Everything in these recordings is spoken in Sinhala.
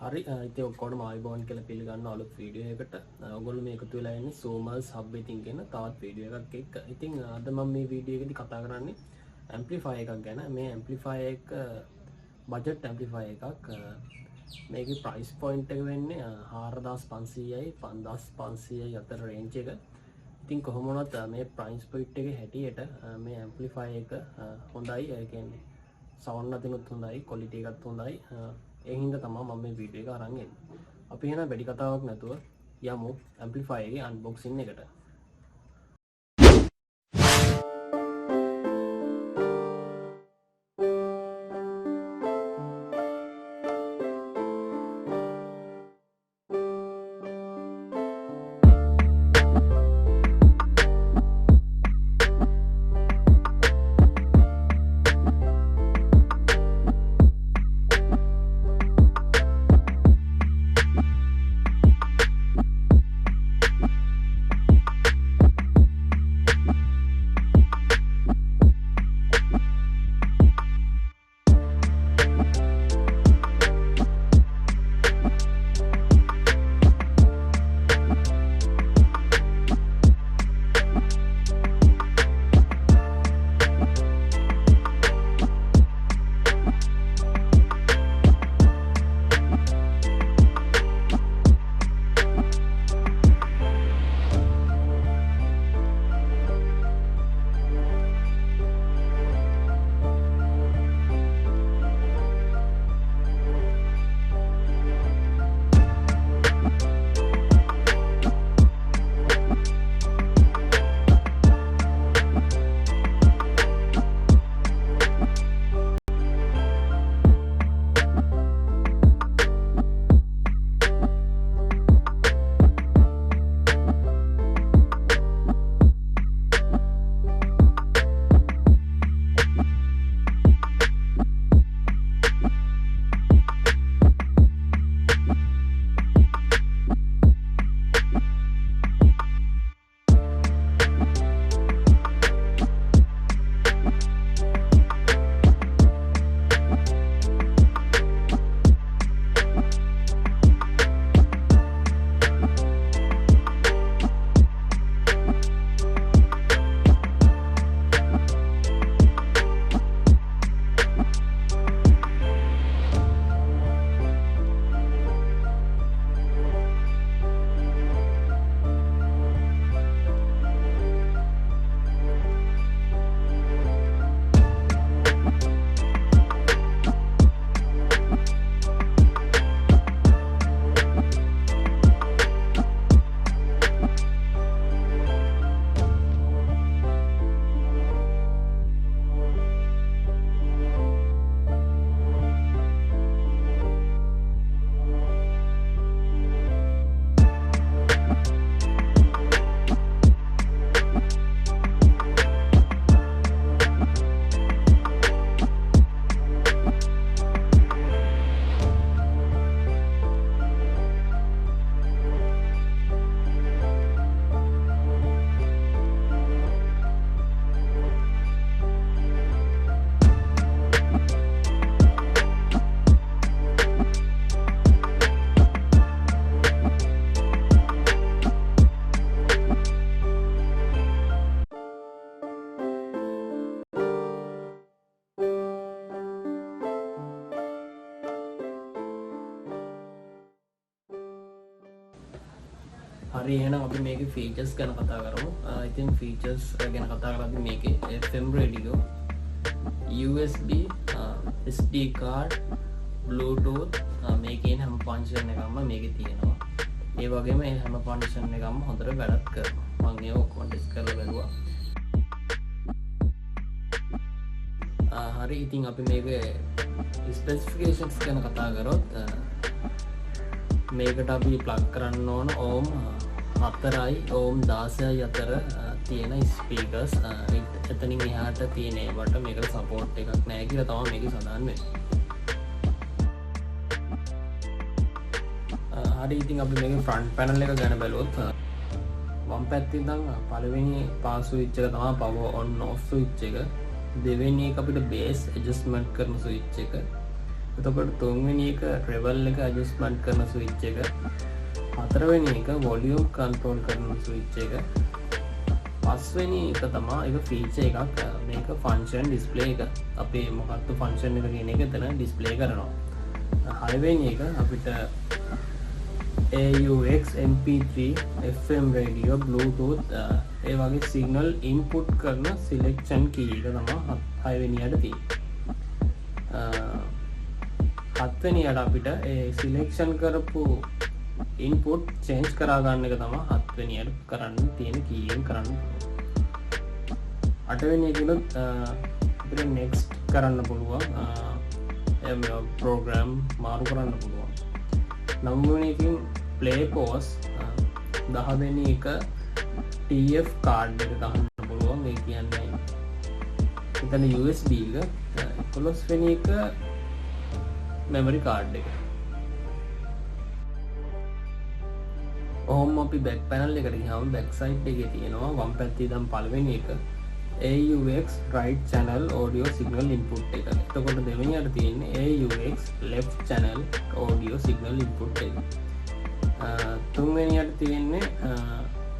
හරි ඉතින් ඔක්කොටම ආයිබෝන් කියලා පිළිගන්න අලුත් වීඩියෝ එකකට. ඔයගොල්ලෝ මේ එකතු වෙලා ඉන්නේ සෝමල්ස් හබ් එකකින් කියන තවත් වීඩියෝ එකක් එක්ක. ඉතින් අද මම මේ වීඩියෝ එකේදී කතා කරන්නේ ඇම්ප්ලිෆයර් එකක් ගැන. මේ ඇම්ප්ලිෆයර් එක බජට් ඇම්ප්ලිෆයර් එකක්. මේකේ ප්‍රයිස් පොයින්ට් එක වෙන්නේ 4500යි 5500යි අතර රේන්ජ් එක. ඉතින් කොහොම වුණත් මේ ප්‍රයිස් පොයින්ට් එකේ හැටියට මේ ඇම්ප්ලිෆයර් එක හොඳයි. ඒ කියන්නේ සවුන්ඩ් අතිනුත් හොඳයි, ක්වොලිටි එකත් හොඳයි. ඒ හින්දා තමයි මම මේ වීඩියෝ එක අරන් එන්නේ. අපි එහෙනම් වැඩි කතාවක් නැතුව යමු ඇම්ප්ලිෆයර් එකේ අන්බොක්සින් එකට. හරි එහෙනම් අපි මේකේ ෆීචර්ස් ගැන කතා කරමු. ඉතින් ෆීචර්ස් ගැන කතා කරද්දී මේකේ FM radio, USB, SD card, Bluetooth මේකේ හැම ෆන්ක්ෂන් එකක්ම මේකේ තියෙනවා. ඒ වගේම මේ හැම ෆන්ක්ෂන් එකක්ම හොඳට වැඩක් කරනවා. මම ඒක ඔක්කොම ටෙස්ට් කරලා බලුවා. හරි ඉතින් අපි මේකේ ස්පෙસિෆිකේෂන්ස් ගැන කතා කරොත් මේකට අපි ප්ලග් කරන්න ඕන ඕම් 4යි ඕම් 16යි අතර තියෙන ස්පීකර්ස්. එතනින් එහාට තියෙන ඒවට මේකට සපෝට් එකක් නැහැ කියලා තමයි මේකේ සඳහන් වෙන්නේ. හරි ඉතින් අපි මේකේ ෆ්‍රන්ට් පැනල් එක ගැන බැලුවොත් වම් පැත්තේ ඉඳන් පළවෙනි පාස් ස්විච් එක තමයි power on off ස්විච් එක. දෙවෙනි එක අපිට බේස් ඇඩ්ජස්ට්මන්ට් කරන ස්විච් එක. එතකොට තුන්වෙනි එක treble එක adjustment කරන switch එක. හතරවෙනි එක volume control කරන switch එක. පස්වෙනි එක තමයි ඒක feature එකක්. මේක function display එක. අපේ මොකක්ද function එක කියන එක එතන display කරනවා. හයවෙනි එක අපිට AUX MP3 FM radio Bluetooth ඒ වගේ signal input කරන selection key එක තමයි හයවෙනියට තියෙන්නේ. හත්වෙනියට අපිට ඒ selection කරපු input change කරා ගන්න එක තමයි හත්වෙනියට කරන්න තියෙන key එකෙන් කරන්න. අටවෙනි එකනොත් අපිට next කරන්න පුළුවන්. program මාරු කරන්න පුළුවන්. නවවෙනි එකකින් play pause. 10 වෙනි එක TF card එක ගන්න පුළුවන්. ඒ කියන්නේ එතන USB එක. 11 වෙනි එක memory card එක. ඔහොම අපි back panel එකට ගියාම back side එකේ තියෙනවා වම් පැත්තේ ඉඳන් පළවෙනි එක AUX right channel audio signal input එක. එතකොට දෙවෙනියට තියෙන්නේ AUX left channel audio signal input එක. තුන්වෙනියට තියෙන්නේ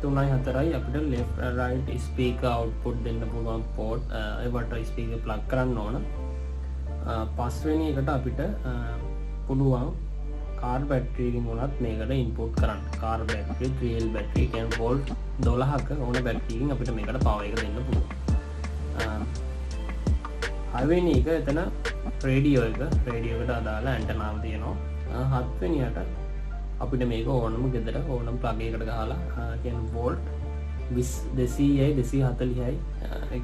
3යි 4යි අපිට left right speaker output දෙන්න පුළුවන් port. ඒවට speaker plug කරන්න ඕන. පස්වෙනි එකට අපිට පුළුවන් car battery එකකින් උනත් මේකට input කරන්න. car battery 3L battery කියන්නේ volt 12ක ඕන battery එකකින් අපිට මේකට power එක දෙන්න පුළුවන්. හයවෙනි එක එතන රේඩියෝ එකට අදාළ ඇන්ටනා තියෙනවා. හත්වෙනියට අපිට මේක ඕනම ගෙදර ඕනම ප්ලග් එකකට ගහලා කියන්නේ වෝල්ට් 200යි 240යි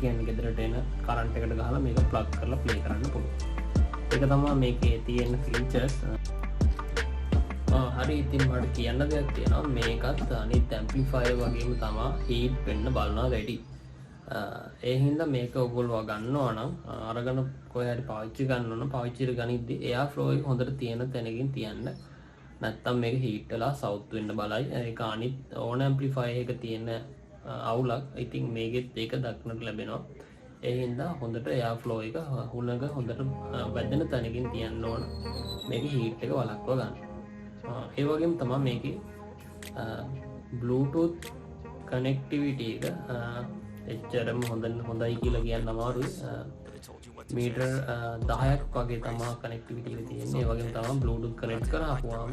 කියන්නේ ගෙදරට එන කරන්ට් එකට ගහලා මේක ප්ලග් කරලා ප්ලේ කරන්න පුළුවන්. ඒක තමයි මේකේ තියෙන ෆීචර්ස්. හරි ඉතින් මට කියන්න දෙයක් තියෙනවා. මේකත් අනිත් ඇම්ප්ලිෆයර් වගේම තමයි හීට් වෙන්න බලනවා වැඩි. ඒ හින්දා මේක ඔයගොල්ලෝ ගන්නවා නම් අරගෙන කොහේ හරි පාවිච්චි කරනවා නම් පාවිච්චි කරගනිද්දි එයා ෆ්ලෝ එක හොඳට තියෙන තැනකින් තියන්න. නැත්තම් මේක හීට් වෙලා සවුත් වෙන්න බලයි. ඒක අනිත් ඕන ඇම්ප්ලිෆයර් එක තියෙන අවුලක්. ඉතින් මේකෙත් ඒක දක්නට ලැබෙනවා. ඒ හින්දා හොඳට එයා ෆ්ලෝ එක හුලඟ හොඳට වැදෙන තැනකින් තියන්න ඕන. මේක හීට් එක වළක්ව ගන්න. ඒ වගේම තමයි මේකේ Bluetooth connectivity එක එච්චරම හොඳයි කියලා කියන්න අමාරුයි. මීටර් 10ක් වගේ තමයි කනෙක්ටිවිටි එක තියෙන්නේ. ඒ වගේම තමයි Bluetooth connect කරාපුවාම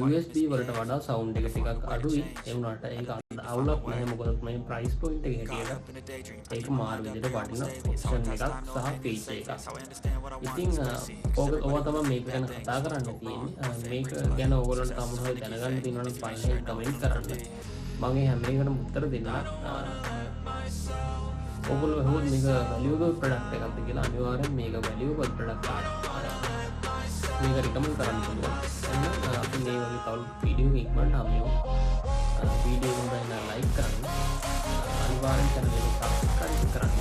USB වලට වඩා sound එක ටිකක් අඩුයි. ඒ වුණාට ඒක අවුලක් නැහැ. මොකද මේ price point එක හැටියට ඒක මාරු විදිහට වටින option එකක් සහ feature එකක්. ඉතින් ඔවා තමයි මේක ගැන කතා කරන්න තියෙන්නේ. මේක ගැන ඕගොල්ලන්ට අමුතුවෙන් දැනගන්න තියෙනවා නම් පයින් කමෙන්ට් කරන්න. මම හැම එකකටම උත්තර දෙන්න. ඔගොල්ලෝ හොත් මේක valuable product එකක්ද කියලා අනිවාර්යෙන් මේක valuable product එකක්. මේක recommend කරන්න පුළුවන්. අපි මේ වගේ තව වීඩියෝ එකක් ඉක්මනට හම්බෙමු. වීඩියෝ එක හොඳයි නම් like කරන්න. අනිවාර්යෙන් channel එක subscribe කරන්න.